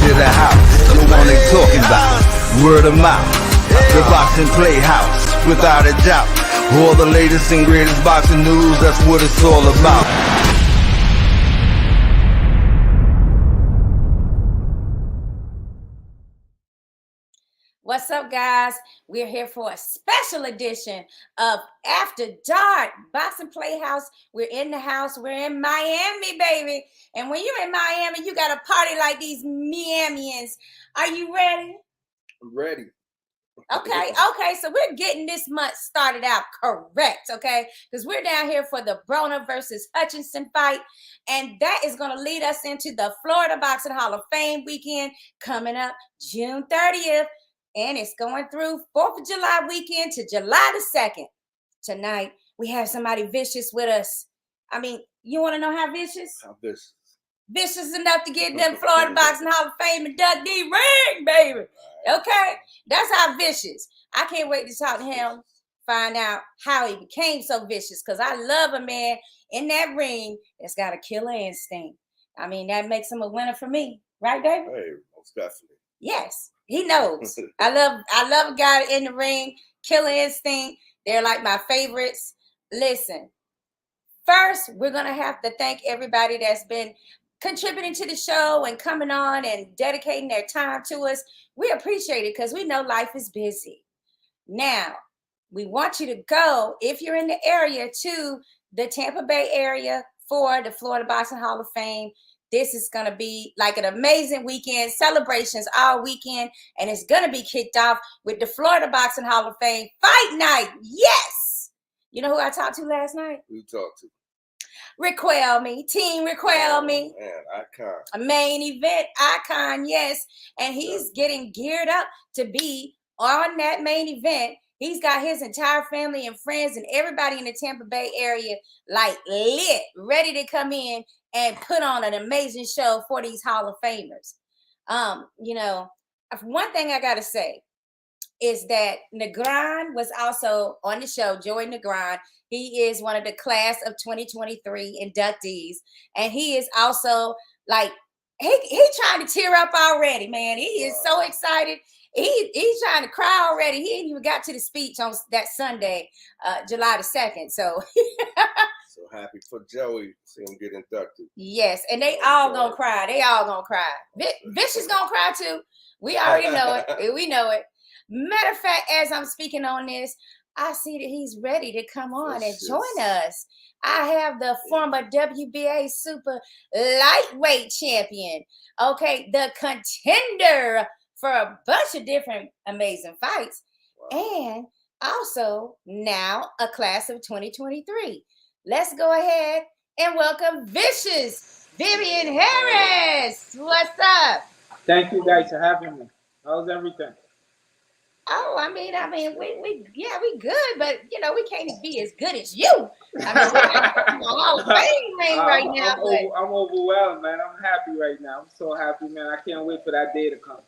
to the house. The one they talking about, word of mouth. The boxing playhouse, without a doubt. All the latest and greatest boxing news, that's what it's all about. What's up, guys? We're here for a special edition of After Dark Boxing Playhouse. We're in the house. We're in Miami, baby. And when you're in Miami, you got a party like these Miamians. Are you ready? I'm ready. Okay, so we're getting this month started out correct, okay? Because we're down here for the Broner versus Hutchinson fight, and that is going to lead us into the Florida Boxing Hall of Fame weekend coming up June 30th, and it's going through 4th of July weekend to July the 2nd. Tonight, we have somebody vicious with us. I mean, you want to know how vicious? How vicious? Vicious enough to get them Florida Boxing Hall of Fame inductee ring, baby. Okay, that's how vicious. I can't wait to talk to him, find out how he became so vicious, because I love a man in that ring that's got a killer instinct. I mean, that makes him a winner for me. Right, David? Hey, most definitely. Yes, he knows. I love a guy in the ring, killer instinct. They're like my favorites. Listen, first, we're going to have to thank everybody that's been contributing to the show and coming on and dedicating their time to us. We appreciate it because we know life is busy. Now, we want you to go, if you're in the area, to the Tampa Bay area for the Florida Boxing Hall of Fame. This is going to be like an amazing weekend, celebrations all weekend, and it's going to be kicked off with the Florida Boxing Hall of Fame Fight Night. Yes! You know who I talked to last night? Who you talked to? Requel me, Team Requel me. Man, icon. A main event icon, yes. And he's getting geared up to be on that main event. He's got his entire family and friends and everybody in the Tampa Bay area like lit, ready to come in and put on an amazing show for these Hall of Famers. You know, one thing I gotta say is that Negron was also on the show, Joey Negron. He is one of the class of 2023 inductees. And he is also like, he trying to tear up already, man. He is so excited. He's trying to cry already. He ain't even got to the speech on that Sunday, July the 2nd. So so happy for Joey to see him get inducted. Yes, and they all gonna cry. They all gonna cry. Vish is gonna cry too. We already know it. We know it. Matter of fact, as I'm speaking on this, I see that he's ready to come on and join us. I have the former WBA super lightweight champion. Okay, the contender for a bunch of different amazing fights. Wow. And also now a class of 2023. Let's go ahead and welcome Vicious Vivian Harris. What's up? Thank you guys for having me. How's everything? Oh, I mean, we good, but you know, we can't be as good as you. I mean, we're Hall of Fame right now. I'm overwhelmed, man. I'm happy right now. I'm so happy, man. I can't wait for that day to come.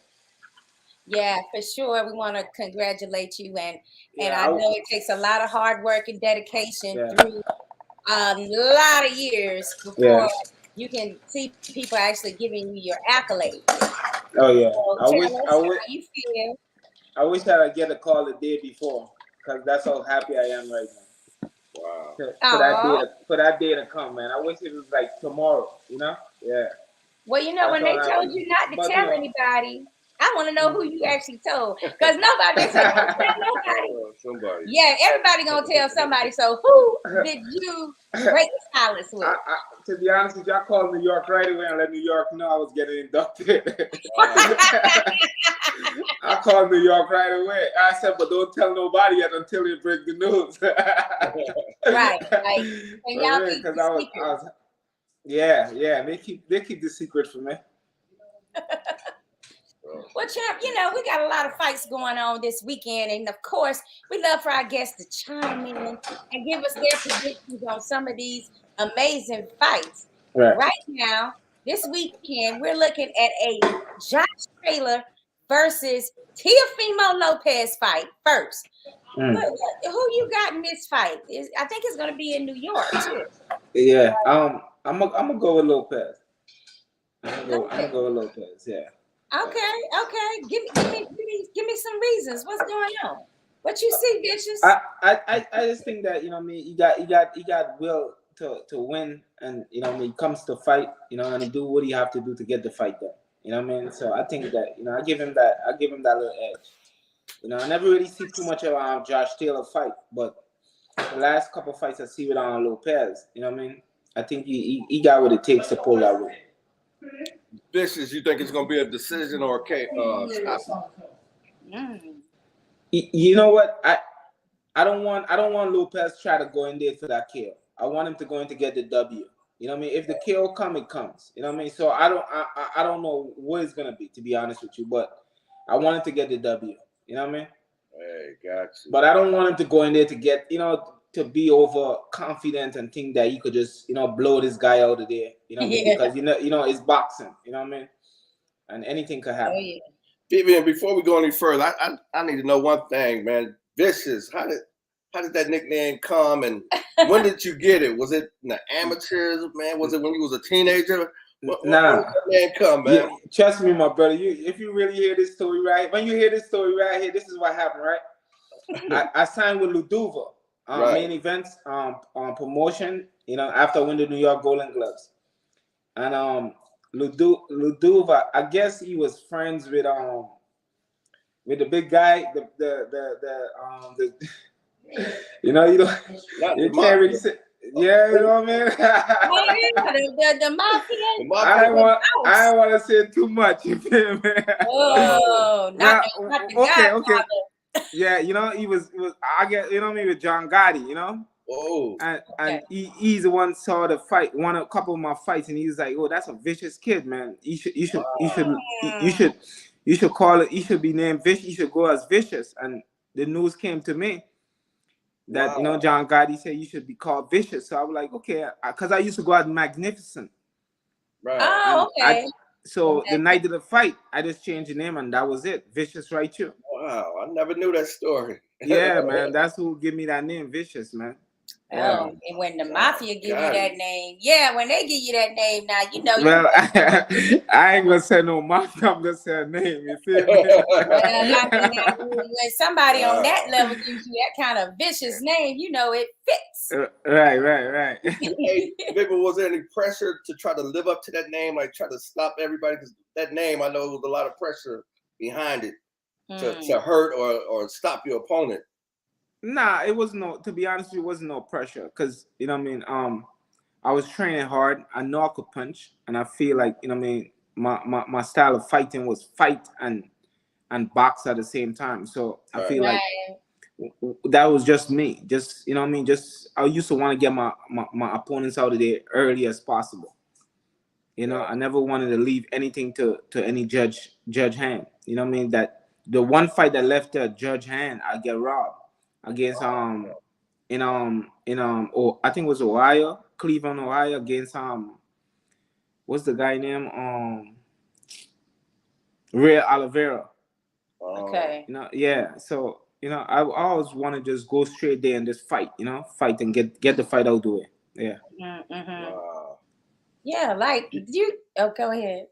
Yeah, for sure. We want to congratulate you, and I know it takes a lot of hard work and dedication through a lot of years before you can see people actually giving you your accolades. Oh yeah, So how you feel. I wish that I'd get a call the day before, because that's how happy I am right now. Wow. For that day to come, man. I wish it was like tomorrow, you know? Yeah. Well, you know, when they told you not to tell anybody, I want to know who you actually told, because nobody said don't tell nobody. Somebody. Yeah, everybody gonna tell somebody. So who did you break the silence with? To be honest with you, I called New York right away and let New York know I was getting inducted. I called New York right away. I said, but don't tell nobody yet until you break the news. Right. And y'all keep the secret. Yeah. They keep the secret from me. Well, champ, you know, we got a lot of fights going on this weekend, and of course, we love for our guests to chime in and give us their predictions on some of these amazing fights. Right now, this weekend, we're looking at a Josh Taylor versus Teofimo Lopez fight first. Who you got in this fight? I think it's going to be in New York too. Yeah, I'm gonna go with Lopez. I'm gonna go with Lopez. Yeah. Okay. Give me some reasons. What's going on? What you see, Vicious? I just think that, you know what I mean, he got will to win, and you know when he comes to fight, you know, and he do what he have to do to get the fight done. You know what I mean? So I think that, you know, I give him that little edge. You know, I never really see too much of Josh Taylor fight, but the last couple fights I see with Lopez, you know what I mean? I think he got what it takes to pull that win. Vicious, you think it's gonna be a decision or a stop? You know what? I don't want Lopez try to go in there for that kill. I want him to go in to get the W. You know what I mean? If the kill come, it comes. You know what I mean? So I don't know what it's gonna be, to be honest with you, but I want him to get the W. You know what I mean? Hey, got you. But I don't want him to go in there to get, you know, to be overconfident and think that he could just, you know, blow this guy out of there. You know what I mean? Because you know, it's boxing. You know what I mean? And anything could happen. Oh, yeah. Vivian, before we go any further, I need to know one thing, man. Vicious, how did that nickname come, and when did you get it? Was it in the amateurs, man? Was it when you was a teenager? When did that name come, man? Yeah, trust me, my brother. If you really hear this story right, when you hear this story right here, this is what happened, right? I signed with Luduva, main events, promotion. You know, after I won the New York Golden Gloves, and Luduva, I guess he was friends with the big guy, the you know, you can't really say, yeah, you know what I mean? The mafia. I don't want to say too much. You feel me? Oh, not the okay. Yeah, you know, he was I get, you know what I mean, with John Gotti, you know. Oh, and he's the one saw the fight, won a couple of my fights, and he was like, "Oh, that's a vicious kid, man. You should call it. He should be named Vicious. He should go as Vicious." And the news came to me that you know John Gotti said you should be called Vicious. So I was like, okay, because I used to go out Magnificent. Right. Oh, okay. So the night of the fight, I just changed the name, and that was it. Vicious right here. Wow, I never knew that story. Yeah, man, that's who give me that name, Vicious, man. Oh, and when the mafia give you that name, when they give you that name, now you know. Well, I ain't gonna say no mafia. I'm gonna say a name. You feel me? Well, I mean, when somebody on that level gives you that kind of vicious name, you know it fits. Right. Hey, Vivian, was there any pressure to try to live up to that name, like try to stop everybody? Because that name, I know, was a lot of pressure behind it to hurt or stop your opponent. Nah, it was no. To be honest with you, it wasn't no pressure, because you know what I mean. I was training hard. I know I could punch, and I feel like, you know what I mean, my style of fighting was fight and box at the same time. So I feel like that was just me. Just, you know what I mean. Just I used to want to get my opponents out of there early as possible. You know, I never wanted to leave anything to any judge hand. You know what I mean. That the one fight that left a judge hand, I get robbed against I think it was Ohio, Cleveland, Ohio, against what's the guy name? Real Oliveira. Okay. You know, yeah. So, you know, I always want to just go straight there and just fight, you know, fight and get the fight out the way. Yeah. Yeah, like you. Oh, go ahead.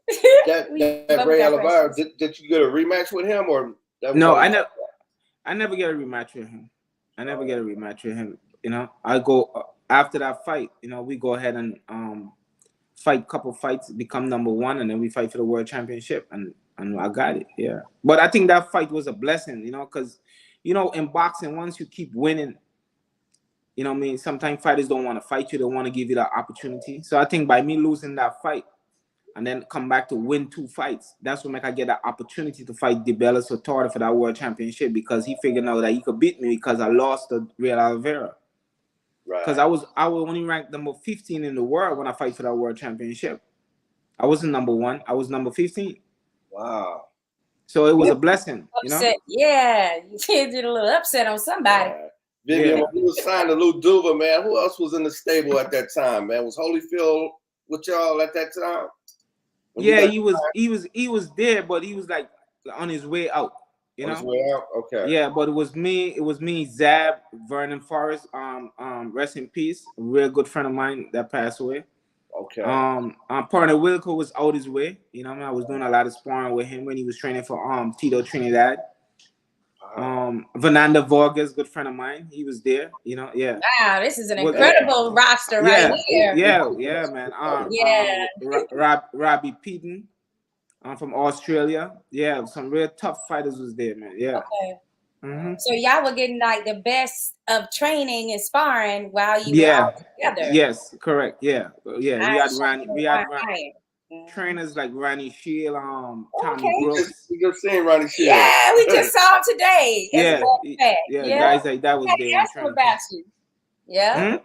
that Ray Oliveira, did you get a rematch with him, or no? I never get a rematch with him. You know, I go after that fight. You know, we go ahead and fight couple fights, become number one, and then we fight for the world championship, and I got it. Yeah, but I think that fight was a blessing. You know, because you know, in boxing, once you keep winning, you know what I mean, sometimes fighters don't want to fight you; they want to give you that opportunity. So I think by me losing that fight and then come back to win 2 fights, that's what make I get that opportunity to fight DiBella Sotardo for that world championship, because he figured out that he could beat me because I lost to Real Oliveira. Right. Because I was only ranked number 15 in the world when I fight for that world championship. I wasn't number 1. I was number 15. Wow. So it was a blessing, upset. You know? Yeah, you did a little upset on somebody. Vivian, when you was signed to Luduva, man, who else was in the stable at that time, man? Was Holyfield with y'all at that time? Yeah, he was there, but he was like on his way out. You know? On his way out? Okay. Yeah, but it was me, Zab, Vernon Forrest, rest in peace, a real good friend of mine that passed away. Okay. Partner Wilco was out his way. You know, I was doing a lot of sparring with him when he was training for Tito Trinidad. Fernando Vargas, good friend of mine, he was there. You know, yeah. Wow, this is an incredible roster right here. Yeah, man. Robbie Peden, from Australia. Yeah, some real tough fighters was there, man. Yeah. Okay. So y'all were getting like the best of training and sparring while you were all together. Yes, correct. Yeah. We had trainers like Ronnie Shield, Tommy Brooks. We just seen Ronnie Shield. Yeah, we just saw him today. Yeah, guys like that was there. Ask him about you. Yeah.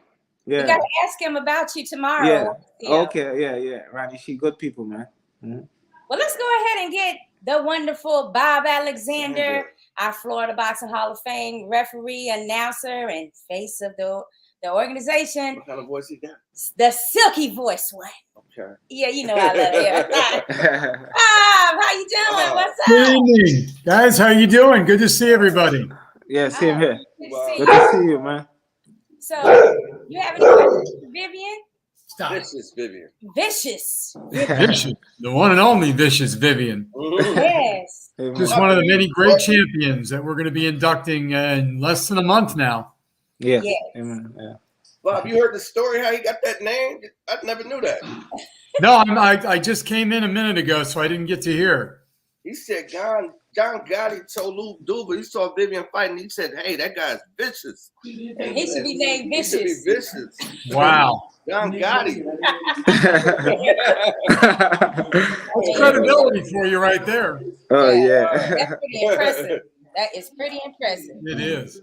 Yeah. You gotta ask him about you tomorrow. Yeah. Okay. Yeah. Ronnie Shield, good people, man. Well, let's go ahead and get the wonderful Bob Alexander, our Florida Boxing Hall of Fame referee, announcer, and face of the organization. What kind of voice he got? The silky voice one. Okay. Yeah, you know I love it. Bob, how you doing? What's up? Good evening, guys. How you doing? Good to see everybody. Yeah, same here. Good to see you, man. So, you have any questions for Vivian? Stop. Vicious Vivian. Vicious. Vicious, the one and only Vicious Vivian. Yes. Just one of the many great champions that we're going to be inducting in less than a month now. Yeah. Yes. Bob, you heard the story how he got that name? I never knew that. No, I just came in a minute ago, so I didn't get to hear. He said John Gotti told Lou Duba he saw Vivian fighting. He said, "Hey, that guy's vicious. He should be named Vicious. He should be vicious." Wow. John Gotti. That's credibility for you right there. Oh, yeah. That's pretty impressive. That is pretty impressive. It is.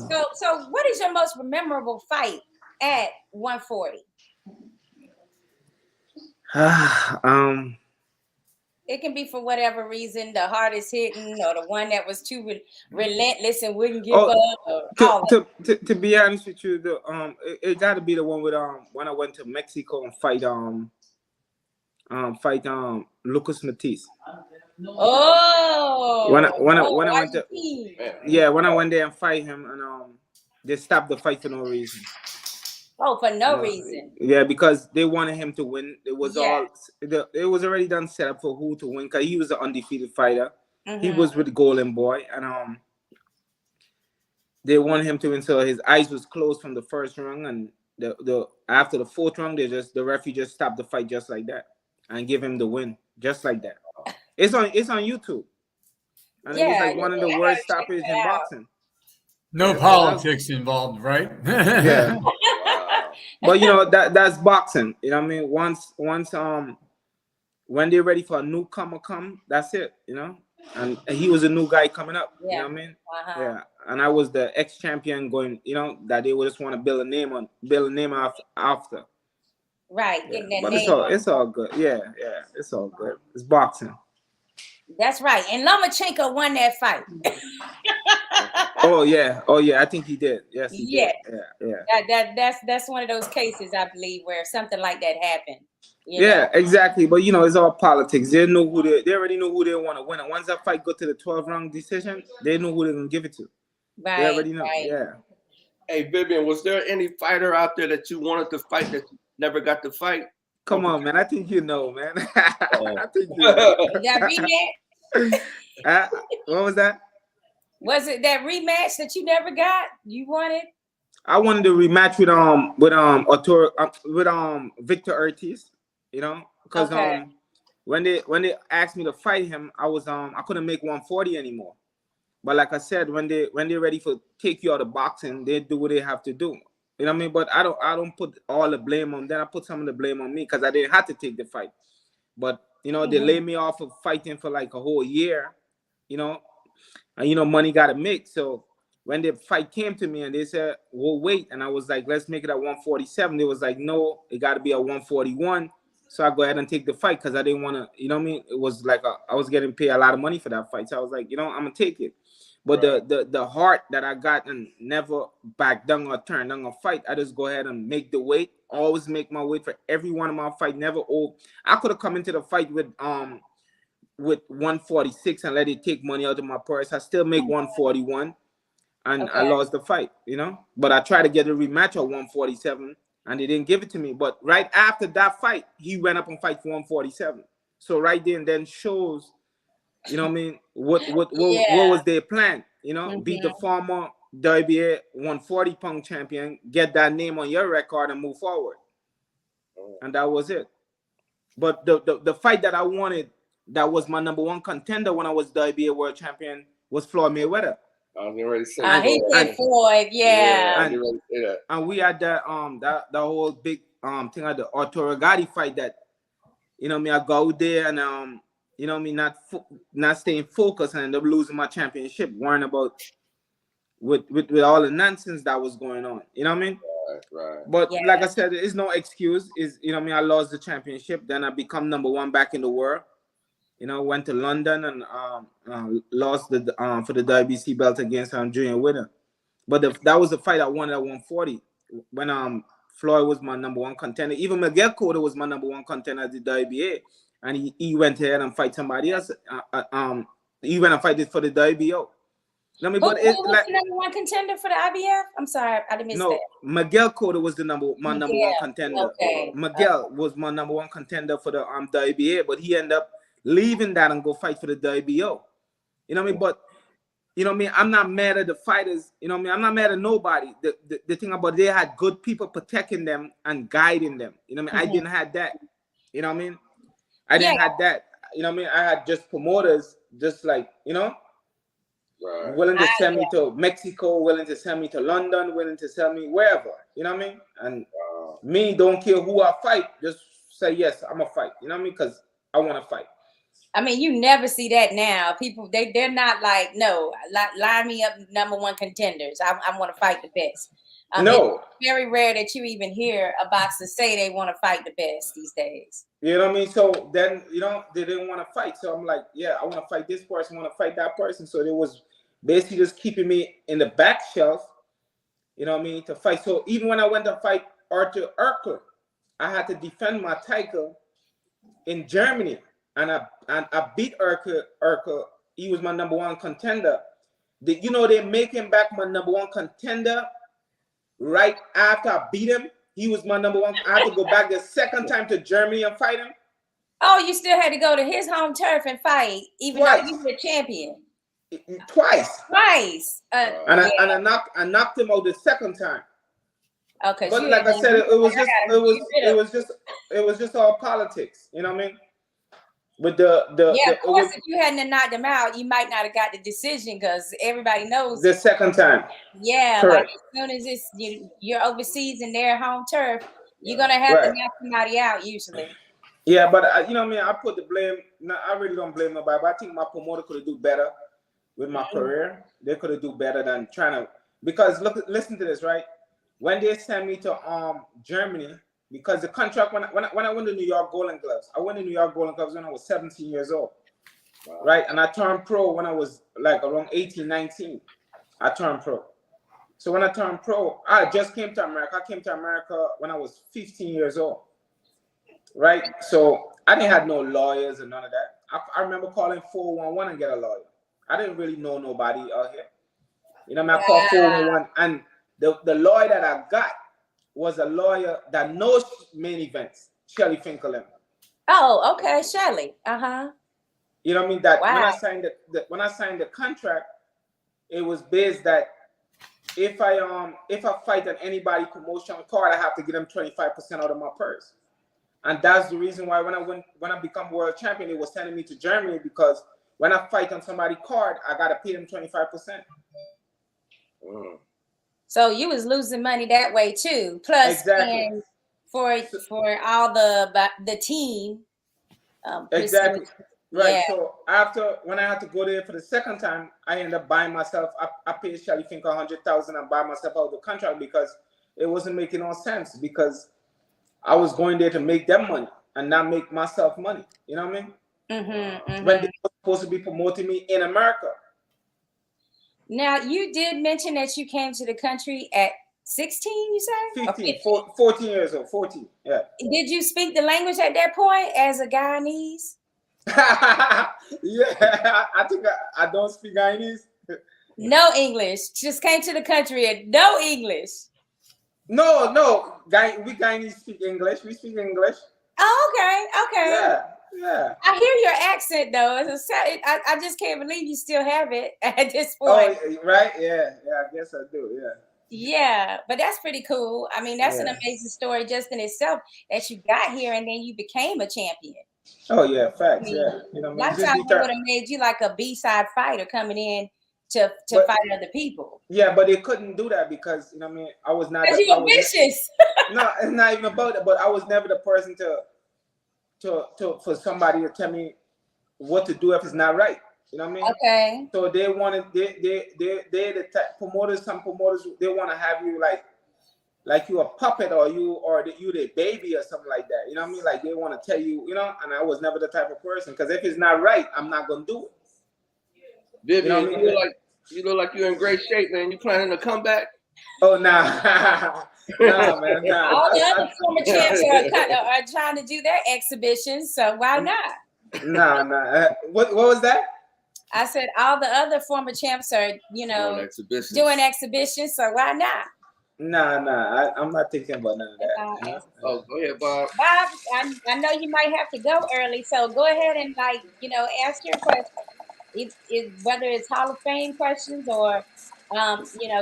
So what is your most memorable fight at 140? It can be for whatever reason, the hardest hitting or the one that was too relentless and wouldn't give up. Or to be honest with you, it got to be the one with when I went to Mexico and fight Lucas Matisse. Oh, when I went to when I went there and fight him, and they stopped the fight for no reason. Oh, for no reason. Yeah, because they wanted him to win. It was it was already done set up for who to win, because he was an undefeated fighter. He was with Golden Boy, and they wanted him to win. So his eyes was closed from the first round, and the after the fourth round, the referee just stopped the fight just like that and give him the win just like that. It's on YouTube, and it was like one of the worst stoppages in boxing. No politics involved, right? Yeah. But you know that's boxing. You know what I mean? Once when they're ready for a newcomer come, that's it, you know. And he was a new guy coming up. You know what I mean? Yeah. And I was the ex-champion going, you know, that they would just want to build a name after. Right. Yeah. But it's all good. Yeah, it's all good. It's boxing. That's right. And Lomachenko won that fight. Oh yeah. I think he did. Yes, he did. Yeah. That's one of those cases, I believe, where something like that happened. Yeah, exactly. But you know, it's all politics. They know they already know who they want to win. And once that fight go to the 12-round decision, they know who they're gonna give it to. Right. They already know. Right. Yeah. Hey Vivian, was there any fighter out there that you wanted to fight that you never got to fight? Come on, man. I think you know, man. I think you know. That rematch? What was that? Was it that rematch that you never got? You wanted? I wanted to rematch with Victor Ortiz, you know, because when they asked me to fight him, I couldn't make 140 anymore. But like I said, when they're ready for take you out of boxing, they do what they have to do. You know what I mean? But I don't put all the blame on them. I put some of the blame on me because I didn't have to take the fight. But you know, they laid me off of fighting for like a whole year, you know, and you know, money got to make. So when the fight came to me and they said, "We'll wait," and I was like, "Let's make it at 147." They was like, "No, it got to be at 141." So I go ahead and take the fight because I didn't want to, you know what I mean? It was like I was getting paid a lot of money for that fight. So I was like, you know, I'm gonna take it. But the heart that I got and never back down or turn down a fight, I just go ahead and make the weight. Always make my weight for every one of my fight. Never old. I could have come into the fight with 146 and let it take money out of my purse. I still make 141, and I lost the fight. You know, but I tried to get a rematch at 147, and they didn't give it to me. But right after that fight, he went up and fight for 147. So right there and then shows, you know what I mean, what was their plan? You know, beat the former WBA 140-pound champion, get that name on your record, and move forward. And that was it. But the fight that I wanted, that was my number one contender when I was WBA world champion, was Floyd Mayweather. I was getting ready to say he said Floyd, and we had that the whole big thing at the Arturo Gatti fight that, you know me, I go there and you know me, not staying focused and end up losing my championship, worrying about with all the nonsense that was going on. You know what I mean? Right. But like I said, there is no excuse. Is, you know what I mean, I lost the championship, then I become number one back in the world. You know, went to London and lost for the WBC belt against Junior Winner. But that was the fight I won at 140 when Floyd was my number one contender. Even Miguel Cotto was my number one contender at the WBA, and he went ahead and fight somebody else. He went and fight for the WBO. I mean, but it's was the number one contender for the IBF? I'm sorry, I didn't miss that. Miguel Cotto was my number one contender. Okay. Miguel was my number one contender for the WBA, but he ended up leaving that and go fight for the WBO. You know what I mean? But you know what I mean? I'm not mad at the fighters. You know what I mean? I'm not mad at nobody. The thing about, they had good people protecting them and guiding them. You know what I mean? I didn't have that. You know what I mean? I didn't have that. You know what I mean? I had just promoters, just like, you know, willing to send me to Mexico, willing to send me to London, willing to send me wherever. You know what I mean? And me, don't care who I fight, just say yes, I'm gonna fight. You know what I mean? Because I want to fight. I mean, you never see that now. People, they're not like, no, line me up number one contenders. I want to fight the best. No. It's very rare that you even hear a boxer say they want to fight the best these days. You know what I mean? So then, you know, they didn't want to fight. So I'm like, yeah, I want to fight this person, I want to fight that person. So it was basically just keeping me in the back shelf, you know what I mean, to fight. So even when I went to fight Arthur Urkel, I had to defend my title in Germany. And I beat Urkel. He was my number one contender. You know, they make him back my number one contender right after I beat him. He was my number one. I had to go back the second time to Germany and fight him. Oh, you still had to go to his home turf and fight, even though you were champion. Twice. And I knocked him out the second time. Okay. But like I said, it was just all politics. You know what I mean? But of course, if you hadn't knocked him out, you might not have got the decision, because everybody knows the second time. Yeah, correct. Like as soon as you're overseas and their home turf, you're gonna have to knock somebody out usually. Yeah, but you know what I mean, I put the blame. No, I really don't blame nobody, but I think my promoter could have do better with my career. They could have do better than trying to, because listen to this, right? When they sent me to Germany. Because the contract, when I went to New York Golden Gloves, I went to New York Golden Gloves when I was 17 years old, right? And I turned pro when I was like around 18, 19. I turned pro. So when I turned pro, I just came to America. I came to America when I was 15 years old, right? So I didn't have no lawyers and none of that. I remember calling 411 and get a lawyer. I didn't really know nobody out here. You know, I called 411, and the lawyer that I got was a lawyer that knows main events, Shelly Finkelem. Oh, okay, Shelly. You know what I mean? That when I signed the contract, it was based that if I fight on anybody promotion card, I have to give them 25% out of my purse. And that's the reason why when I become world champion, it was sending me to Germany, because when I fight on somebody's card, I gotta pay them 25%. So you was losing money that way too. Plus, for all the team. Exactly. Right. Yeah. So when I had to go there for the second time, I ended up buying myself. I paid Shelly Fink $100,000 and buy myself out of the contract, because it wasn't making no sense, because I was going there to make them money and not make myself money. You know what I mean? When they were supposed to be promoting me in America. Now, you did mention that you came to the country at 16, you said? 15, 14 years old, 14, yeah. Did you speak the language at that point as a Guyanese? Yeah, I think I don't speak Guyanese. No English. Just came to the country and no English. No, we Guyanese speak English. We speak English. Oh, okay. Yeah. I hear your accent though. I just can't believe you still have it at this Oh, point. right. Yeah. I guess I do. Yeah. Yeah, but that's pretty cool. I mean, that's an Yeah. amazing story just in itself that you got here and then you became a champion. Oh yeah, I facts. mean, Yeah. You know, a lot of just times they would deter. have made you like a B-side fighter coming in to But fight other people. yeah, but they couldn't do that because you know, what I mean, I was not. Because I you're was vicious. no, it's not even about it. But I was never the person to for somebody to tell me what to do if it's not right. You know what I mean? Okay. So they wanted they the type promoters. Some promoters they want to have you like you a puppet or you the baby or something like that. You know what I mean? Like they want to tell you, you know. And I was never the type of person because if it's not right, I'm not gonna do it. Vivian, You know what I mean? you look like you're in great shape, man. You planning to come back? Oh nah, nah, man, nah. All the other former champs are trying to do their exhibitions, so why not? Nah. What was that? I said all the other former champs are, doing exhibitions, so why not? Nah. I'm not thinking about none of that. Oh, go ahead, Bob. Bob, I know you might have to go early, so go ahead and ask your question. Whether it's Hall of Fame questions or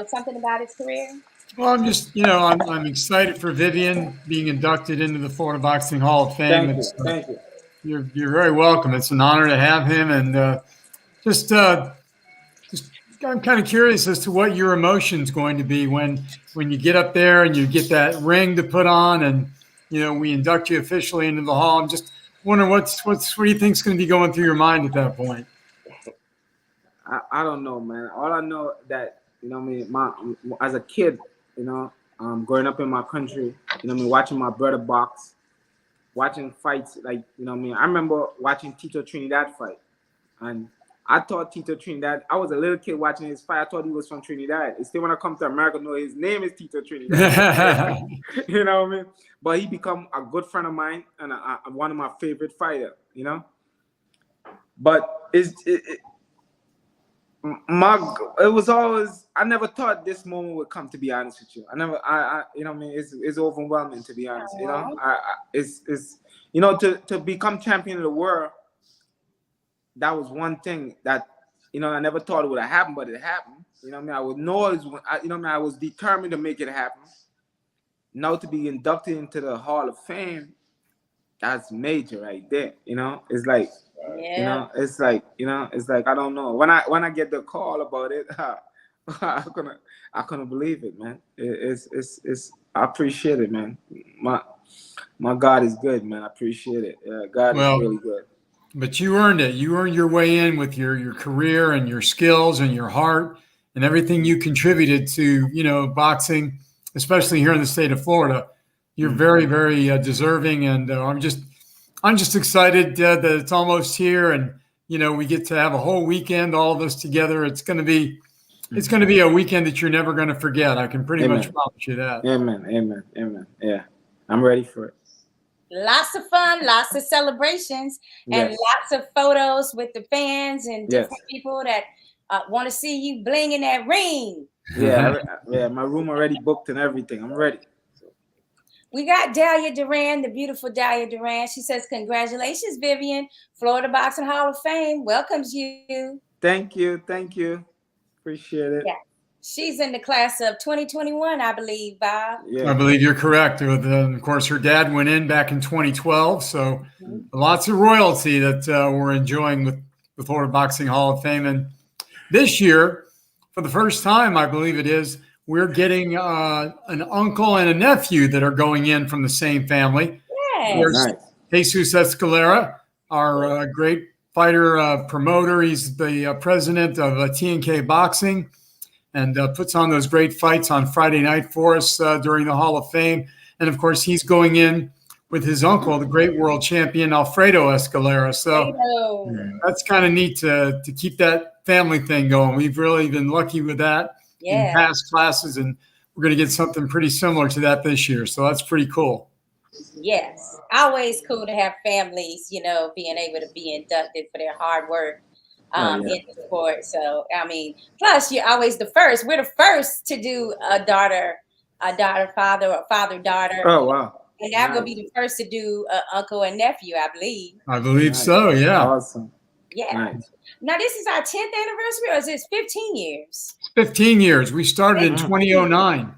something about his career. Well, I'm just, I'm excited for Vivian being inducted into the Florida Boxing Hall of Fame. Thank you. You're very welcome. It's an honor to have him, and just I'm kind of curious as to what your emotion's going to be when you get up there and you get that ring to put on, and we induct you officially into the hall. I'm just wondering what do you think's going to be going through your mind at that point? I don't know, man. All I know that as a kid, growing up in my country, watching my brother box, watching fights, I remember watching Tito Trinidad fight, and I thought Tito Trinidad. I was a little kid watching his fight. I thought he was from Trinidad. It's still when I come to America, no, his name is Tito Trinidad. You know what I mean? But he become a good friend of mine and one of my favorite fighters. But it was always, I never thought this moment would come, to be honest with you. It's overwhelming, to be honest. To become champion of the world, that was one thing that I never thought it would have happened, but it happened. I was determined to make it happen. Now to be inducted into the Hall of Fame, that's major right there. It's like, it's like I don't know. When I get the call about it, I couldn't believe it, man. It's I appreciate it, man. My God is good, man. I appreciate it. God is really good. But you earned it. You earned your way in with your career and your skills and your heart and everything you contributed to, boxing, especially here in the state of Florida. You're very, very deserving, and I'm just excited that it's almost here, and we get to have a whole weekend, all of us together. It's going to be a weekend that you're never going to forget. I can pretty much promise you that. Amen. Yeah, I'm ready for it. Lots of fun, lots of celebrations, and lots of photos with the fans and different people that want to see you bling in that ring. Yeah, my room already booked and everything. I'm ready. We got Dahlia Duran, the beautiful Dahlia Duran. She says, "Congratulations, Vivian. Florida Boxing Hall of Fame welcomes you." Thank you. Appreciate it. Yeah. She's in the class of 2021, I believe, Bob. Yeah. I believe you're correct. Of course, her dad went in back in 2012, so lots of royalty that we're enjoying with the Florida Boxing Hall of Fame. And this year, for the first time, I believe it is, we're getting an uncle and a nephew that are going in from the same family. Yes. Nice. Jesus Escalera, our great fighter promoter. He's the president of TNK Boxing, and puts on those great fights on Friday night for us during the Hall of Fame. And, of course, he's going in with his uncle, the great world champion, Alfredo Escalera. So that's kind of neat to keep that family thing going. We've really been lucky with that in past classes, and we're going to get something pretty similar to that this year. So that's pretty cool. Yes. Always cool to have families, being able to be inducted for their hard work. In the sport. So, plus you're always the first. We're the first to do a daughter a daughter, father, or father, daughter. Oh wow. And I'm gonna Nice. be the first to do uncle and nephew, I believe. I believe Nice. so. Yeah. Awesome. Yeah. Nice. Now this is our 10th anniversary, or is this 15 years? 15 years. We started in 2009.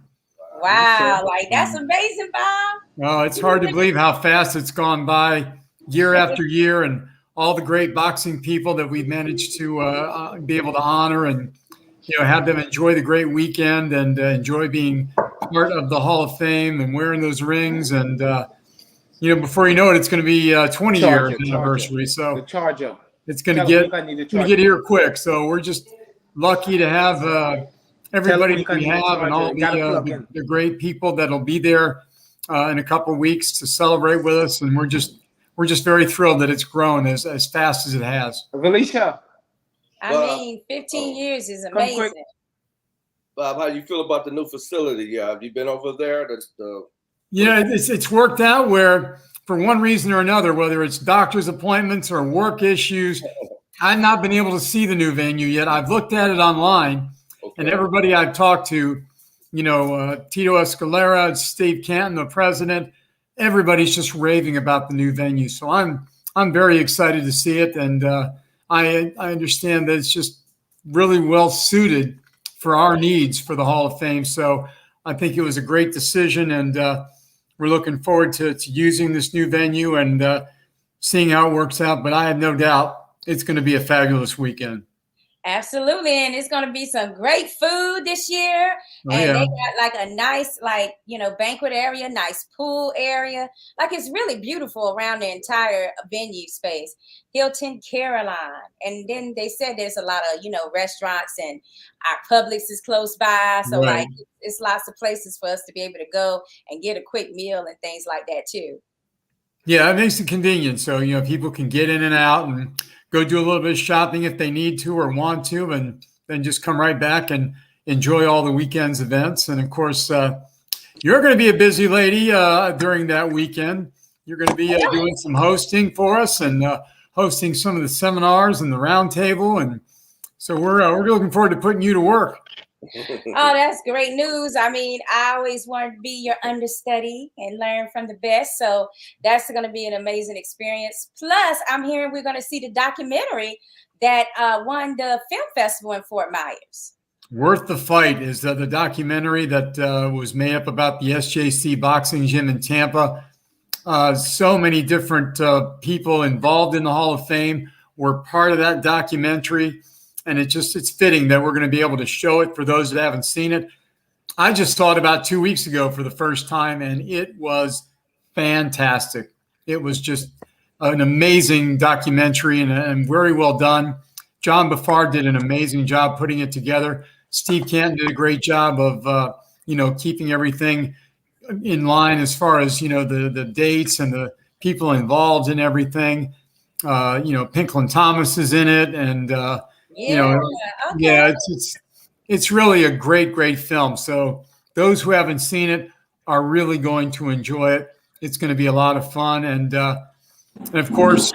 Wow, like that's amazing, Bob. Oh, it's hard to believe how fast it's gone by year after year, and all the great boxing people that we've managed to be able to honor and have them enjoy the great weekend and enjoy being part of the Hall of Fame and wearing those rings. And before you know it, it's going to be 20-year anniversary. So The charger. it's going to get here quick. So we're just lucky to have everybody that we have and all the great people that'll be there in a couple of weeks to celebrate with us. And we're just very thrilled that it's grown as fast as it has. Felicia. I mean, 15 years is amazing. Bob, how do you feel about the new facility? Have you been over there? It's worked out where, for one reason or another, whether it's doctor's appointments or work issues, I've not been able to see the new venue yet. I've looked at it online, and everybody I've talked to, Tito Escalera, Steve Canton, the president, everybody's just raving about the new venue. So I'm very excited to see it, and I understand that it's just really well suited for our needs for the Hall of Fame. So I think it was a great decision, and we're looking forward to using this new venue and seeing how it works out. But I have no doubt it's going to be a fabulous weekend. Absolutely. And it's going to be some great food this year. And they got like a nice, banquet area, nice pool area. Like, it's really beautiful around the entire venue space. Hilton Caroline. And then they said there's a lot of, restaurants, and our Publix is close by. So it's lots of places for us to be able to go and get a quick meal and things like that too. Yeah, it makes it convenient. So, people can get in and out and go do a little bit of shopping if they need to or want to, and then just come right back and enjoy all the weekend's events. And of course, you're going to be a busy lady during that weekend. You're going to be doing some hosting for us and hosting some of the seminars and the roundtable. And so we're looking forward to putting you to work. Oh, that's great news. I mean, I always wanted to be your understudy and learn from the best. So that's going to be an amazing experience. Plus, I'm hearing we're going to see the documentary that won the film festival in Fort Myers. Worth the Fight is the documentary that was made up about the SJC boxing gym in Tampa. So many different people involved in the Hall of Fame were part of that documentary. And it's fitting that we're going to be able to show it for those that haven't seen it. I just saw it about 2 weeks ago for the first time, and it was fantastic. It was just an amazing documentary and very well done. John Buffard did an amazing job putting it together. Steve Canton did a great job of, keeping everything in line as far as, the dates and the people involved in everything. Pinklin Thomas is in it, and it's really a great film. So those who haven't seen it are really going to enjoy it. It's going to be a lot of fun. And of course,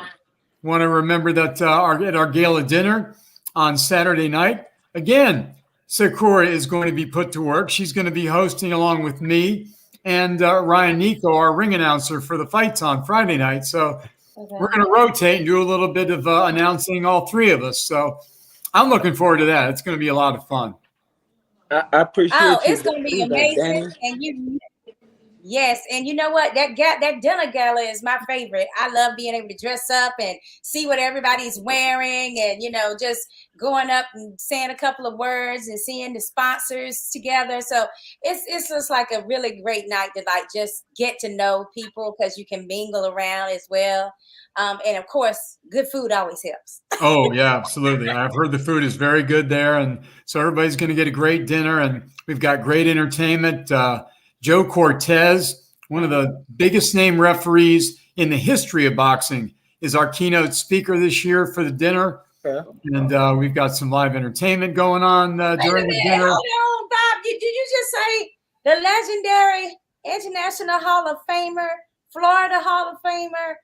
want to remember that at our gala dinner on Saturday night, again, Sakura is going to be put to work. She's going to be hosting along with me and Ryan Nico, our ring announcer for the fights on Friday night. So we're going to rotate and do a little bit of announcing, all three of us. So I'm looking forward to that. It's going to be a lot of fun. I appreciate it. It's going to be amazing. And yes. And you know what? That dinner gala is my favorite. I love being able to dress up and see what everybody's wearing and, just going up and saying a couple of words and seeing the sponsors together. So it's just like a really great night to just get to know people, because you can mingle around as well. And of course, good food always helps. Oh, yeah, absolutely. I've heard the food is very good there. And so everybody's going to get a great dinner, and we've got great entertainment. Joe Cortez, one of the biggest name referees in the history of boxing, is our keynote speaker this year for the dinner. Yeah. And we've got some live entertainment going on during the dinner. Hold on, Bob. Did you just say the legendary International Hall of Famer, Florida Hall of Famer,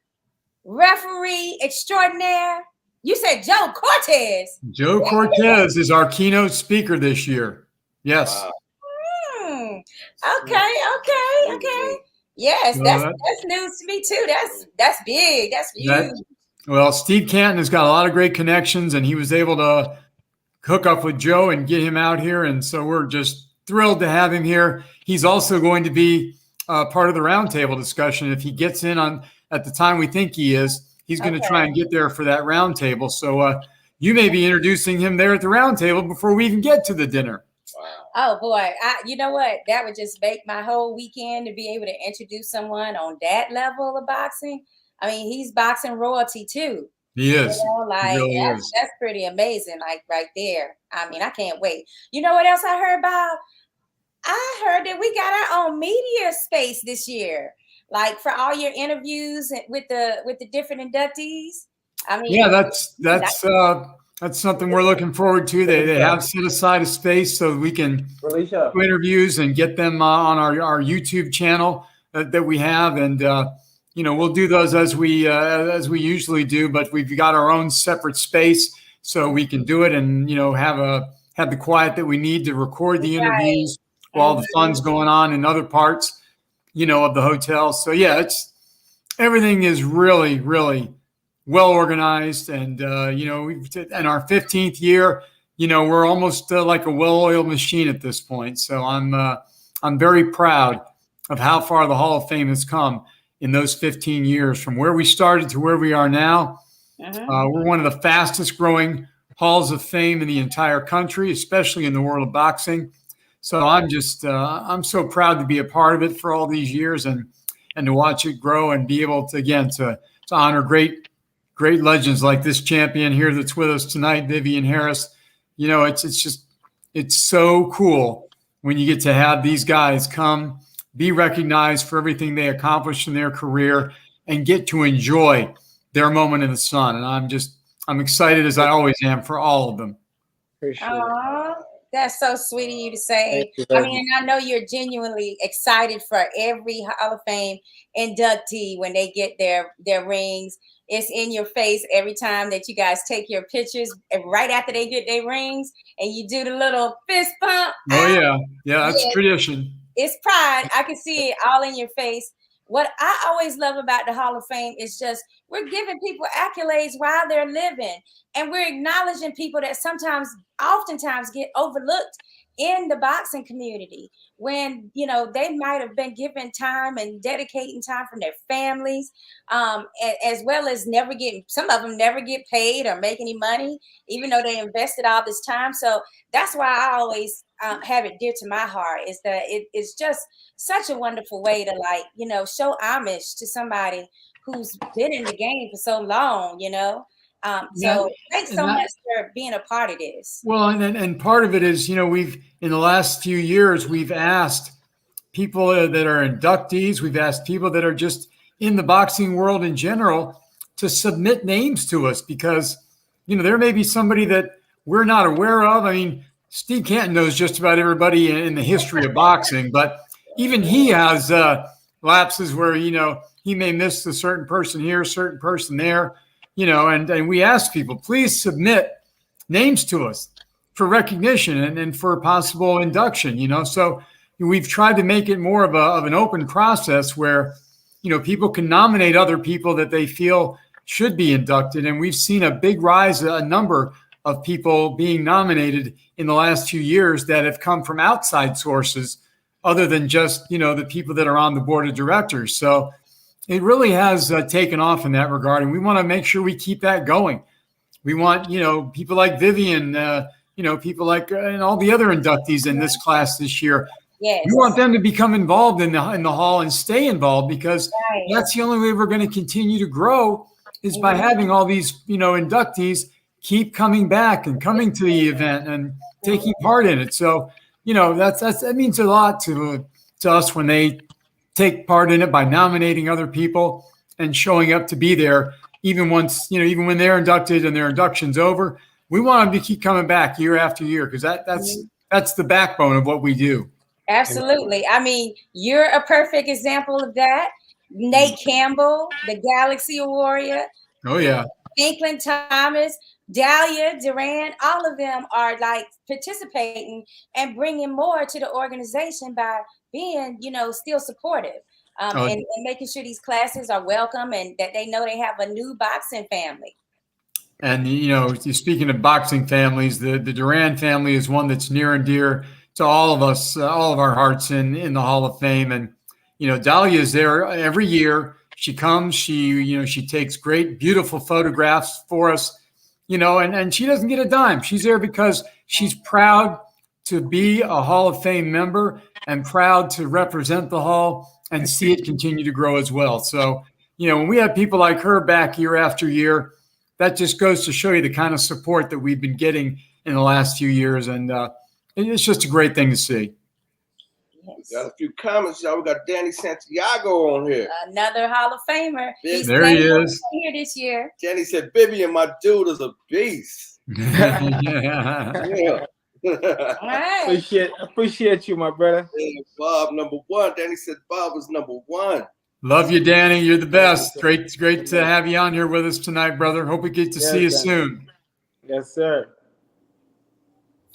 referee extraordinaire? You said Joe Cortez. Joe Cortez is our keynote speaker this year. Yes. Okay. Yes, So that's news to me too. That's big. That's huge. Well, Steve Canton has got a lot of great connections, and he was able to hook up with Joe and get him out here. And so we're just thrilled to have him here. He's also going to be part of the roundtable discussion. If he gets in on at the time we think he is, he's going to try and get there for that roundtable. So you may be introducing him there at the roundtable before we even get to the dinner. Oh boy, you know what? That would just make my whole weekend to be able to introduce someone on that level of boxing. I mean, he's boxing royalty too. He is. You know, like really is. That's pretty amazing. Like right there. I mean, I can't wait. You know what else I heard about? I heard that we got our own media space this year, like for all your interviews with the different inductees. I mean, yeah, that's something we're looking forward to. They have set aside a space so we can do interviews and get them on our YouTube channel that we have, and we'll do those as we usually do. But we've got our own separate space so we can do it, and have the quiet that we need to record the interviews while the fun's going on in other parts, of the hotel. So yeah, everything is really, really well organized, and we've in our 15th year, we're almost like a well-oiled machine at this point. So I'm very proud of how far the Hall of Fame has come in those 15 years, from where we started to where we are now. We're one of the fastest growing halls of fame in the entire country, especially in the world of boxing. So I'm so proud to be a part of it for all these years, and to watch it grow and be able to to honor great legends like this champion here that's with us tonight, Vivian Harris. It's so cool when you get to have these guys come, be recognized for everything they accomplished in their career, and get to enjoy their moment in the sun. And I'm excited, as I always am, for all of them. Aww, that's so sweet of you to say. I mean, I know you're genuinely excited for every Hall of Fame inductee when they get their rings. It's in your face every time that you guys take your pictures, and right after they get their rings, and you do the little fist pump. Oh yeah, that's tradition. It's pride. I can see it all in your face. What I always love about the Hall of Fame is just we're giving people accolades while they're living, and we're acknowledging people that oftentimes get overlooked in the boxing community, when they might have been given time and dedicating time from their families, as well as some of them never get paid or make any money, even though they invested all this time. So that's why I always have it dear to my heart, is that it's just such a wonderful way to show homage to somebody who's been in the game for so long, So thanks so much for being a part of this. Well, and part of it is, we've, in the last few years, we've asked people that are inductees, we've asked people that are just in the boxing world in general to submit names to us, because, there may be somebody that we're not aware of. I mean, Steve Canton knows just about everybody in the history of boxing, but even he has lapses where, he may miss a certain person here, a certain person there. And we ask people, please submit names to us for recognition and for possible induction, So we've tried to make it more of an open process where, people can nominate other people that they feel should be inducted. And we've seen a big rise, a number of people being nominated in the last 2 years that have come from outside sources other than just, the people that are on the board of directors. So it really has taken off in that regard, and we want to make sure we keep that going. We want, people like Vivian, people like and all the other inductees in this class this year. Yes. We want them to become involved in the hall and stay involved, because that's the only way we're going to continue to grow, is by having all these, inductees keep coming back and coming to the event and taking part in it. So, that means a lot to us when they take part in it by nominating other people and showing up to be there, even even when they're inducted and their induction's over. We want them to keep coming back year after year, because that's the backbone of what we do. Absolutely. I mean, you're a perfect example of that. Nate Campbell, the Galaxy Warrior. Oh yeah. Franklin Thomas, Dahlia, Duran, all of them are like participating and bringing more to the organization by being, still supportive and making sure these classes are welcome and that they know they have a new boxing family. And, speaking of boxing families, the Duran family is one that's near and dear to all of us, all of our hearts in the Hall of Fame. And, Dahlia is there every year. She comes, she takes great, beautiful photographs for us, and she doesn't get a dime. She's there because she's proud to be a Hall of Fame member and proud to represent the Hall and see it continue to grow as well. So, when we have people like her back year after year, that just goes to show you the kind of support that we've been getting in the last few years. And it's just a great thing to see. Yes. We got a few comments, y'all. We got Danny Santiago on here. Another Hall of Famer. There he is. Here this year. Danny said, Vivian, my dude is a beast. Yeah. All right. Appreciate you, my brother. Yeah, Bob, #1. Danny said Bob was #1. Love you, Danny. You're the best. Great to have you on here with us tonight, brother. Hope we get to see you soon. Yes, sir.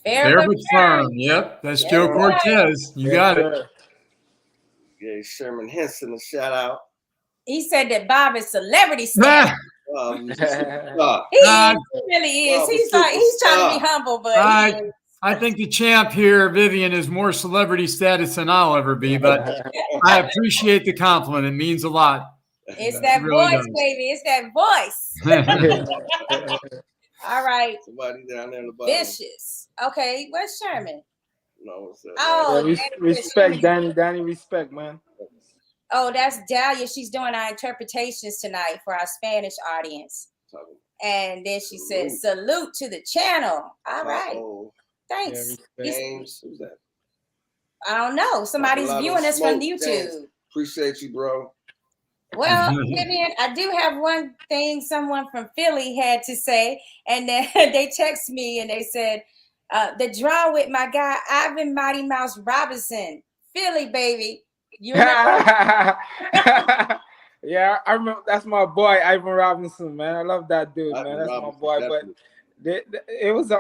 Fair but firm. Yep, that's Joe Cortez. You got it. Yeah, Sherman Henson, a shout out. He said that Bob is celebrity status. He really is. He's trying to be humble, but I think the champ here, Vivian, is more celebrity status than I'll ever be, but I appreciate the compliment. It means a lot. It's that really voice, does. baby. It's that voice. All right. Somebody down there in the bottom. Vicious. Okay, where's Sherman? No, what's up? Oh, Yeah, respect, Danny. Danny, respect, man. Oh, that's Dahlia. She's doing our interpretations tonight for our Spanish audience. And then she said, salute to the channel. All right. Thanks. James, who's that? I don't know. Somebody's viewing us from YouTube. James. Appreciate you, bro. Well, Vivian, I do have one thing someone from Philly had to say, and then they text me and they said, the draw with my guy, Ivan Mighty Mouse Robinson, Philly, baby. You remember? Yeah, I remember. That's my boy, Ivan Robinson, man. I love that dude, man. That's my boy. Definitely. But it was a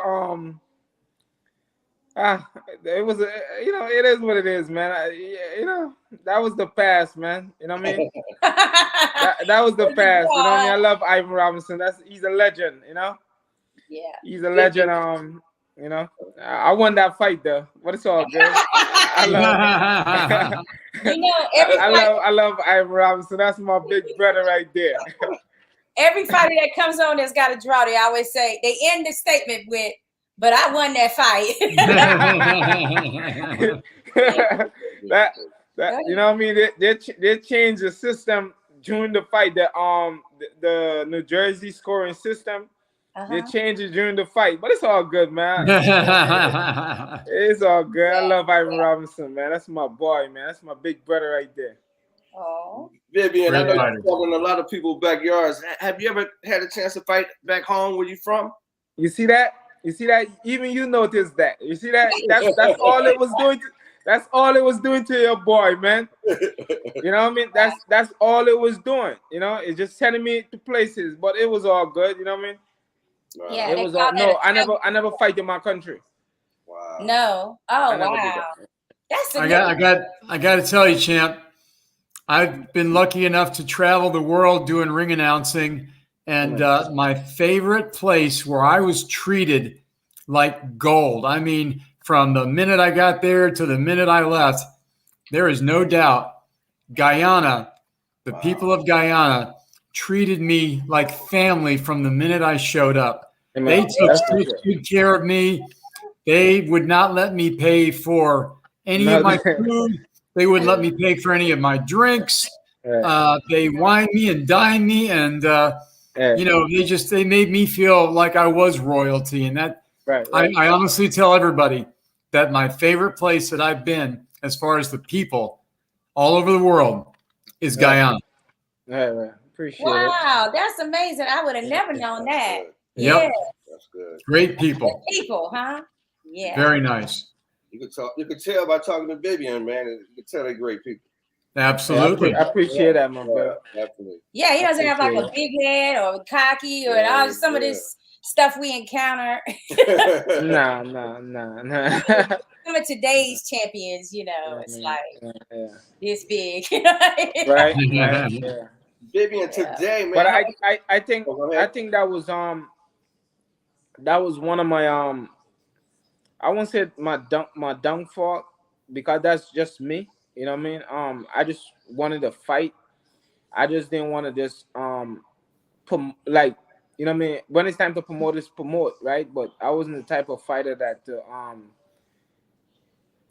it was a, it is what it is, man. That was the past, man. You know what I mean? that was the past. You know what I mean? I love Ivan Robinson. He's a legend. Yeah. He's a legend. I won that fight though, but it's all good. I love Ivan Robinson. That's my big brother right there. Every fighter that comes on that's got a draw, they always say, they end the statement with, but I won that fight. that you know what I mean? They changed the system during the fight. The New Jersey scoring system. They changed it during the fight, but it's all good, man. It's all good. I love Ivan Robinson, man. That's my boy, man. That's my big brother right there. Oh, Vivian, I know you're talking to a lot of people's backyards. Have you ever had a chance to fight back home where you from? You see that? Even you noticed that. You see that? That's all it was doing. That's all it was doing to your boy, man. You know what I mean? That's all it was doing. It's just sending me to places, but it was all good. You know what I mean? yeah. It was all, no. I never fight in my country. Wow. No. Oh, wow. That's I got to tell you, champ. I've been lucky enough to travel the world doing ring announcing, and my favorite place where I was treated like gold. I mean, from the minute I got there to the minute I left, there is no doubt Guyana, the people of Guyana treated me like family from the minute I showed up. They took such good care of me. They would not let me pay for any of my food. They wouldn't let me pay for any of my drinks. They wined me and dined me, and they made me feel like I was royalty. And that I honestly tell everybody that my favorite place that I've been, as far as the people all over the world, is Guyana. Appreciate it. Wow, that's amazing. I would have never known that. Yep. Yeah. That's good. Great people. Good people, huh? Yeah. Very nice. You could tell by talking to Vivian, man. You could tell they're great people. Absolutely. I appreciate that, my brother. Definitely. Yeah, he doesn't have like a Appreciate big head or cocky or all some of this stuff we encounter. Nah. Some of today's champions, you know, it's like this big. Right. Yeah. Vivian, today, man. But I think Oh, go ahead. I think that was one of my I won't say my downfall, because that's just me. You know what I mean? I just wanted to fight. I just didn't want to just like, you know what I mean? When it's time to promote, it's promote, right? But I wasn't the type of fighter that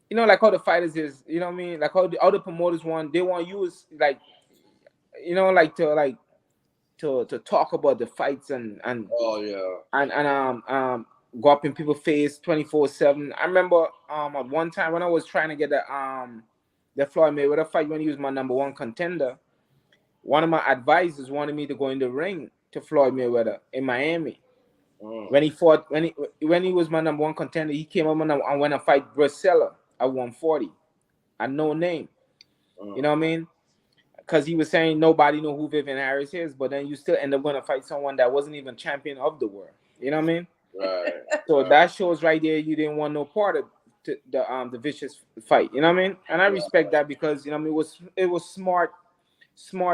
you know, like how the fighters is, you know what I mean? Like how the other promoters they want you is like, you know, like to talk about the fights and Oh yeah. go up in people's face 24/7. I remember at one time when I was trying to get the Floyd Mayweather fight, when he was my #1 contender, one of my advisors wanted me to go in the ring to Floyd Mayweather in Miami. When he fought, when he was my #1 contender, he came up and went to fight Bracella at 140, at no name. You know what I mean? Because he was saying nobody know who Vivian Harris is, but then you still end up going to fight someone that wasn't even champion of the world. You know what I mean? Right. So that shows right there you didn't want no part of the vicious fight. You know what I mean? And I respect that, because you know what I mean, it was smart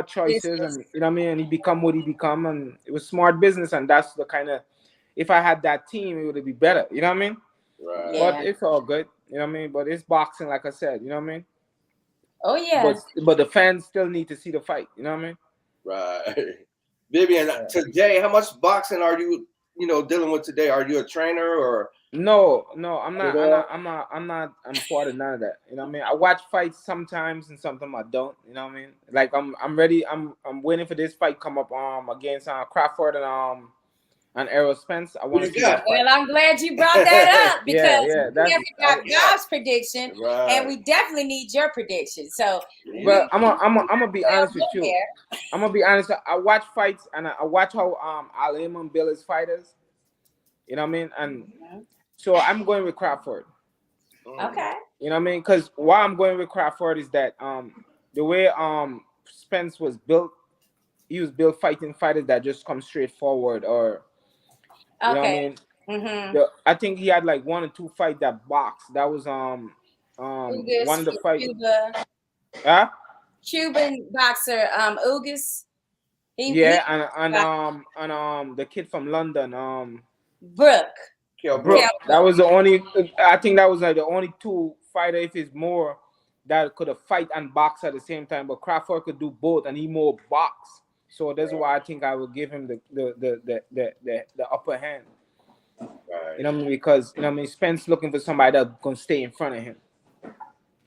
choices, and you know what I mean, and he become what he become, and it was smart business, and that's the kind of, if I had that team, it would be better. You know what I mean? Right. Yeah. But it's all good. You know what I mean? But it's boxing, like I said. You know what I mean? Oh yeah. But the fans still need to see the fight. You know what I mean? Right. Vivian, today, how much boxing are you dealing with today? Are you a trainer or? No, I'm not part of none of that. You know what I mean? I watch fights sometimes and sometimes I don't. You know what I mean? Like I'm ready. I'm waiting for this fight come up against Crawford and Errol Spence. I want to see that fight. Well, I'm glad you brought that up, because yeah, we haven't got Bob's prediction, and we definitely need your prediction. So, but I'm gonna be honest with you. I'm gonna be honest. I watch fights and I watch how Al-Iman build his fighters. You know what I mean? And so I'm going with Crawford. Okay. You know what I mean? Because why I'm going with Crawford is that the way Spence was built, he was built fighting fighters that just come straight forward, or you know what I mean? I think he had like 1 or 2 fights that boxed. That was one of the fights. Cuban boxer Ugas. And the kid from London, Brooke. That was the only. I think that was like the only 2 fighters, if it's more, that could have fight and box at the same time. But Crawford could do both, and he more box. So that's why I think I would give him the upper hand. Right. You know what I mean? Because you know what I mean, Spence looking for somebody that's gonna stay in front of him,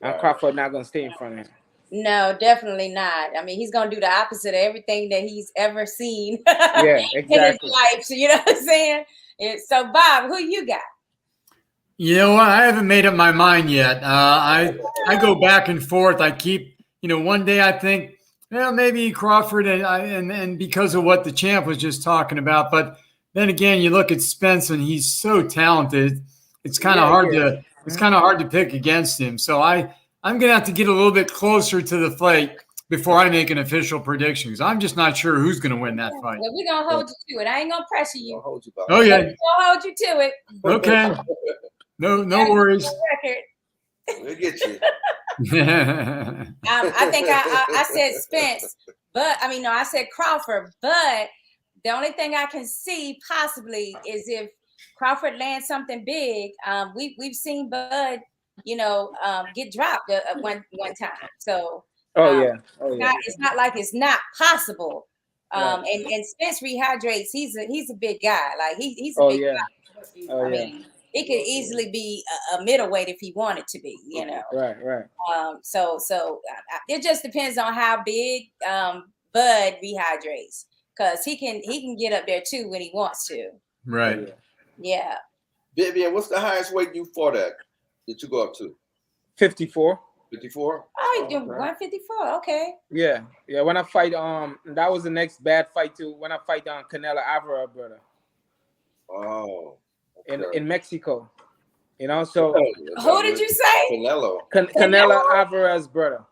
and Crawford not gonna stay in front of him. No, definitely not. I mean, he's gonna do the opposite of everything that he's ever seen exactly. in his life. So you know what I'm saying? So Bob, who you got? You know what? I haven't made up my mind yet. I go back and forth. I keep, one day I think, well, maybe Crawford, and because of what the champ was just talking about. But then again, you look at Spence, and he's so talented. It's kind of hard to pick against him. So I'm gonna have to get a little bit closer to the fight before I make an official prediction, because I'm just not sure who's gonna win that fight. Well, we're gonna hold you to it. I ain't gonna pressure you. Hold you Oh yeah, we're gonna hold you to it. Okay. No worries. We'll get you. I think I said Spence, but I said Crawford, but the only thing I can see possibly is if Crawford lands something big. We've seen Bud, get dropped one time. So it's not like it's not possible. And Spence rehydrates. He's a big guy. Like he's a big guy. I mean, it could easily be a middleweight if he wanted to be, Right. So it just depends on how big Bud rehydrates, because he can get up there too when he wants to. Right. Yeah. Vivian, what's the highest weight you fought at? Did you go up to? 54. 54? Oh, you do 154. Okay. Yeah. When I fight, that was the next bad fight too. When I fight Canelo Alvarez, brother. Oh. Okay. In Mexico, so who did you say? Canelo. Canelo Alvarez, brother.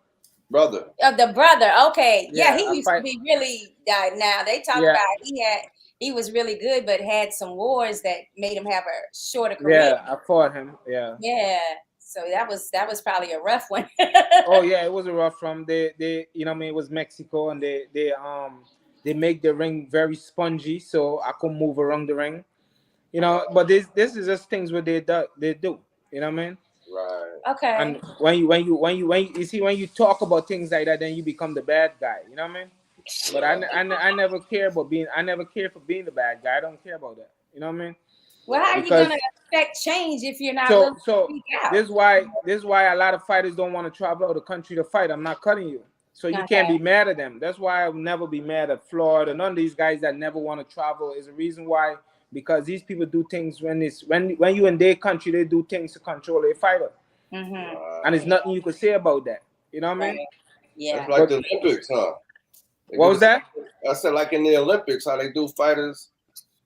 Brother. The brother. Okay. Yeah, he I used to fight. be really now they talk Yeah, about he was really good, but had some wars that made him have a shorter career. yeah, I fought him. Yeah. Yeah. So that was probably a rough one. Oh yeah, it was a rough from they you know what I mean, it was Mexico, and they make the ring very spongy, so I couldn't move around the ring. You know, but this is just things what they do. You know what I mean? Right. Okay. And when you see, when you talk about things like that, then you become the bad guy. You know what I mean? But I never care about being. I never care for being the bad guy. I don't care about that. You know what I mean? Well, how are you Because gonna affect change if you're not willing to so speak out? this is why a lot of fighters don't want to travel out of the country to fight. I'm not cutting you. So you can't Okay. be mad at them. That's why I'll never be mad at Florida. None of these guys that never want to travel is a reason why, because these people do things when you in their country, they do things to control their fighter. Mm-hmm. And there's nothing you could say about that. You know what I Right. mean? Yeah. That's like But the Olympics, huh? They what do was that? I said like in the Olympics, how they do fighters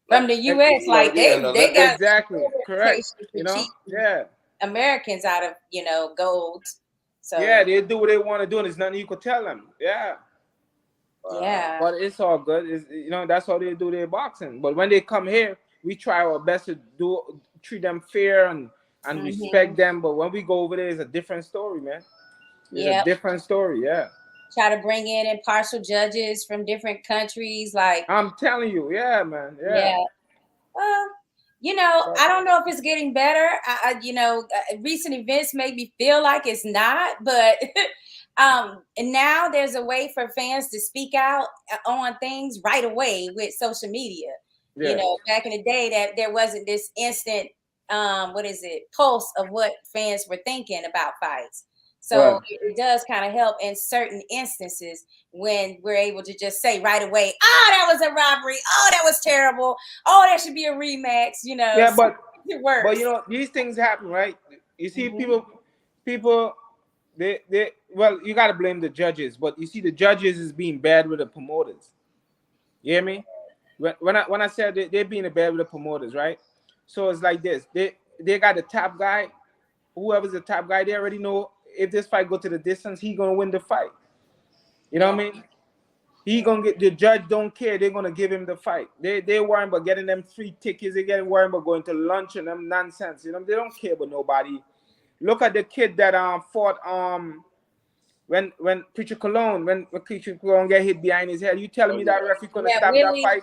From the U.S., like in the they got Exactly. Correct. reputation You for know? cheating Yeah. Americans out of gold. So Yeah, they do what they want to do, and there's nothing you could tell them. Yeah. yeah. But it's all good. That's how they do their boxing. But when they come here, we try our best to treat them fair and respect them. But when we go over there, it's a different story, man. It's a different story. Yeah. Try to bring in impartial judges from different countries, like I'm telling you, yeah, man. Yeah. yeah. Well, I don't know if it's getting better. Recent events make me feel like it's not, but and now there's a way for fans to speak out on things right away with social media. Yeah. Back in the day that there wasn't this instant pulse of what fans were thinking about fights. So Right. it does kind of help in certain instances when we're able to just say right away, oh, that was a robbery. Oh, that was terrible. Oh, there should be a rematch, Yeah, so but it works. these things happen, right? You see, people, they well, you gotta blame the judges, but you see, the judges is being bad with the promoters. You hear me? When I said they're being bad with the promoters, right? So it's like this: they got the top guy, whoever's the top guy, they already know if this fight go to the distance, he gonna win the fight. You know what I mean? He gonna get, the judge don't care. They're gonna give him the fight. They worrying about getting them free tickets. They getting worried about going to lunch and them nonsense. They don't care about nobody. Look at the kid that fought when Preacher Cologne, when Preacher Cologne get hit behind his head. You telling me that referee gonna stop that fight